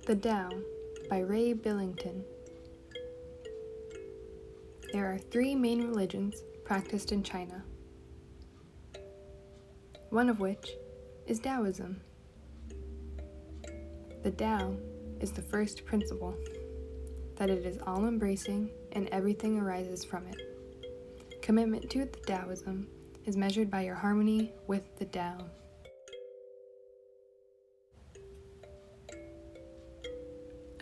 The Tao by Ray Billington. There are 3 main religions practiced in China, one of which is Taoism. The Tao is the first principle, that it is all-embracing and everything arises from it. Commitment to the Taoism is measured by your harmony with the Tao.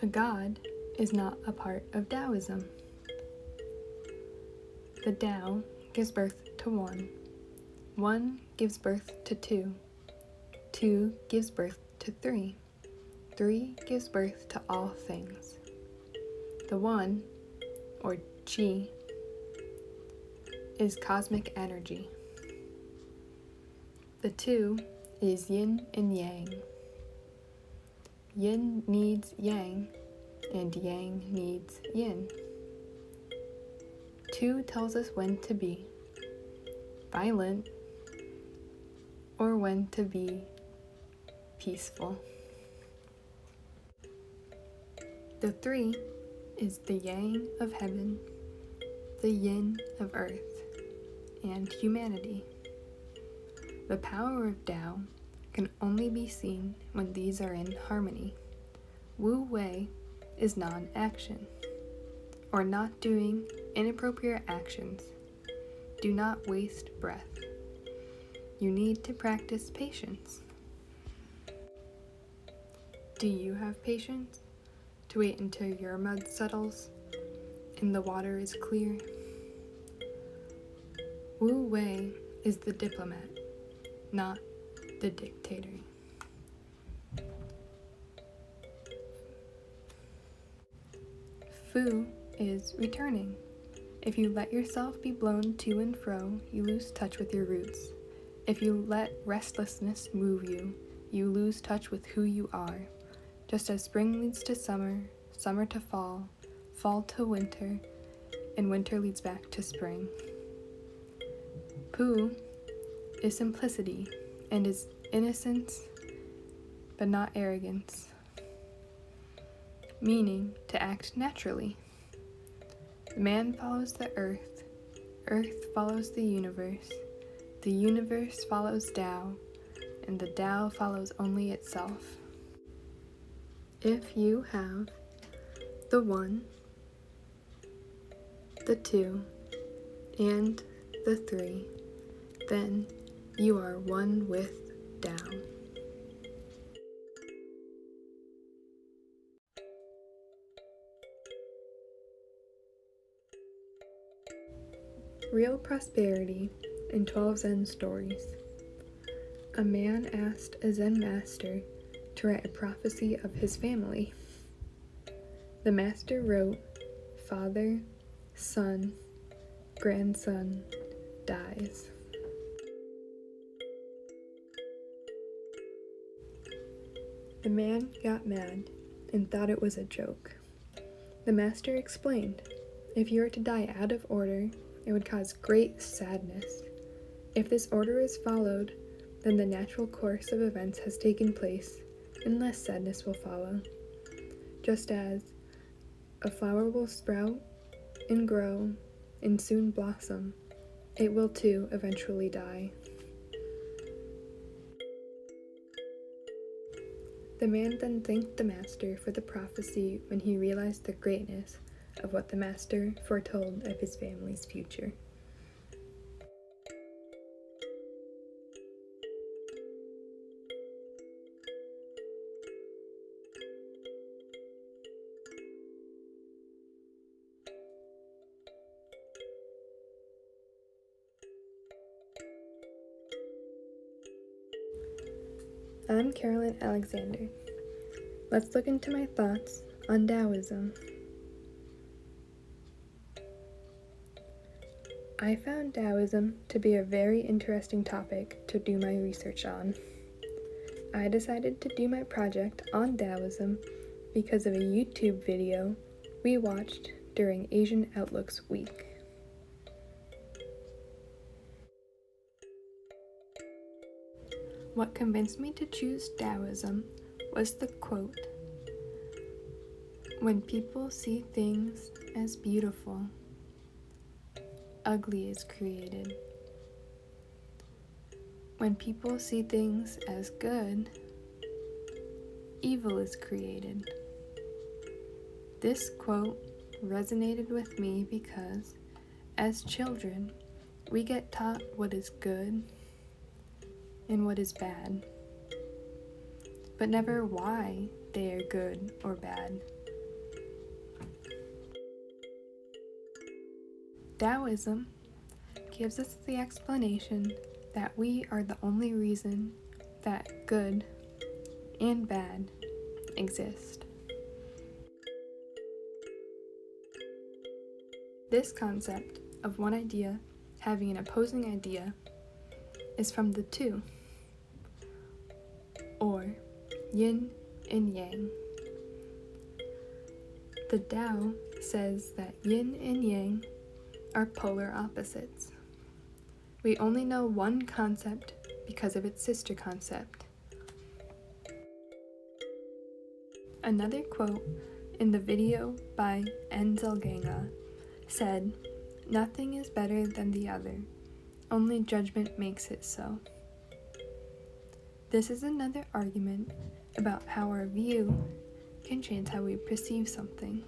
A god is not a part of Taoism. The Tao gives birth to 1. 1 gives birth to 2. 2 gives birth to 3. 3 gives birth to all things. The 1, or Qi, is cosmic energy. The 2 is yin and yang. Yin needs yang, and yang needs yin. 2 tells us when to be violent or when to be peaceful. The 3 is the yang of heaven, the yin of earth, and humanity. The power of Tao can only be seen when these are in harmony. Wu Wei is non-action, or not doing inappropriate actions. Do not waste breath. You need to practice patience. Do you have patience to wait until your mud settles and the water is clear? Wu Wei is the diplomat, not the dictator. Fu is returning. If you let yourself be blown to and fro, you lose touch with your roots. If you let restlessness move you, you lose touch with who you are. Just as spring leads to summer, summer to fall, fall to winter, and winter leads back to spring. Pu is simplicity and is innocence, but not arrogance, meaning to act naturally. The man follows the earth follows the universe follows Tao, and the Tao follows only itself. If you have the 1, the 2, and the 3, then you are one with Tao. Real prosperity in 12 Zen Stories. A man asked a Zen master to write a prophecy of his family. The master wrote, "Father, son, grandson dies." The man got mad and thought it was a joke. The master explained, if you were to die out of order, it would cause great sadness. If this order is followed, then the natural course of events has taken place, and less sadness will follow. Just as a flower will sprout and grow and soon blossom, it will too eventually die. The man then thanked the master for the prophecy when he realized the greatness of what the master foretold of his family's future. I'm Carolyn Alexander. Let's look into my thoughts on Taoism. I found Taoism to be a very interesting topic to do my research on. I decided to do my project on Taoism because of a YouTube video we watched during Asian Outlook's week. What convinced me to choose Taoism was the quote, When people see things as beautiful, ugly is created. When people see things as good, evil is created. This quote resonated with me because, as children, we get taught what is good and what is bad, but never why they are good or bad. Taoism gives us the explanation that we are the only reason that good and bad exist. This concept of one idea having an opposing idea is from the two, or yin and yang. The Tao says that yin and yang are polar opposites. We only know one concept because of its sister concept. Another quote in the video by Enzelganga said, "Nothing is better than the other, only judgment makes it so." This is another argument about how our view can change how we perceive something.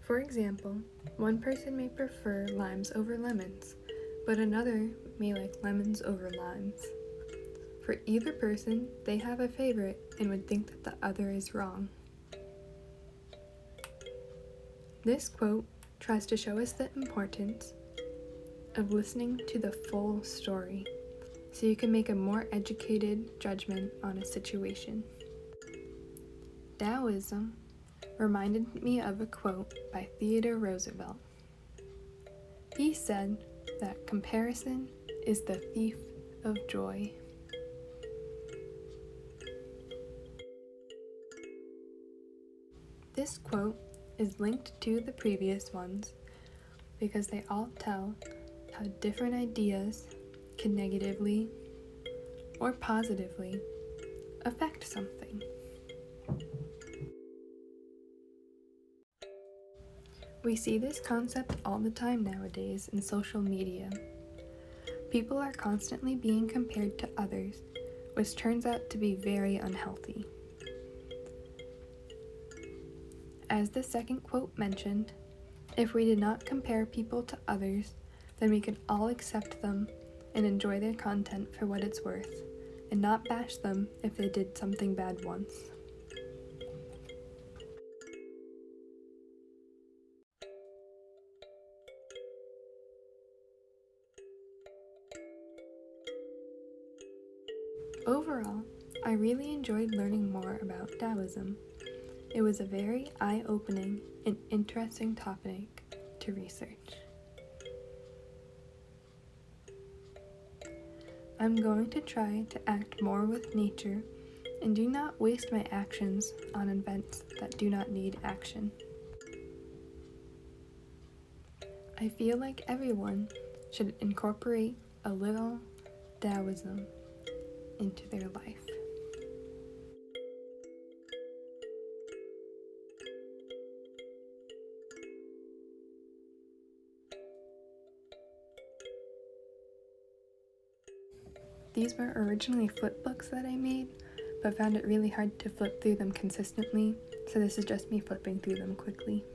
For example, one person may prefer limes over lemons, but another may like lemons over limes. For either person, they have a favorite and would think that the other is wrong. This quote tries to show us the importance of listening to the full story so you can make a more educated judgment on a situation. Taoism reminded me of a quote by Theodore Roosevelt. He said that comparison is the thief of joy. This quote is linked to the previous ones because they all tell how different ideas can negatively or positively affect something. We see this concept all the time nowadays in social media. People are constantly being compared to others, which turns out to be very unhealthy. As the second quote mentioned, if we did not compare people to others, then we could all accept them and enjoy their content for what it's worth, and not bash them if they did something bad once. Overall, I really enjoyed learning more about Taoism. It was a very eye-opening and interesting topic to research. I'm going to try to act more with nature and do not waste my actions on events that do not need action. I feel like everyone should incorporate a little Taoism into their life. These were originally flip books that I made, but found it really hard to flip through them consistently, so this is just me flipping through them quickly.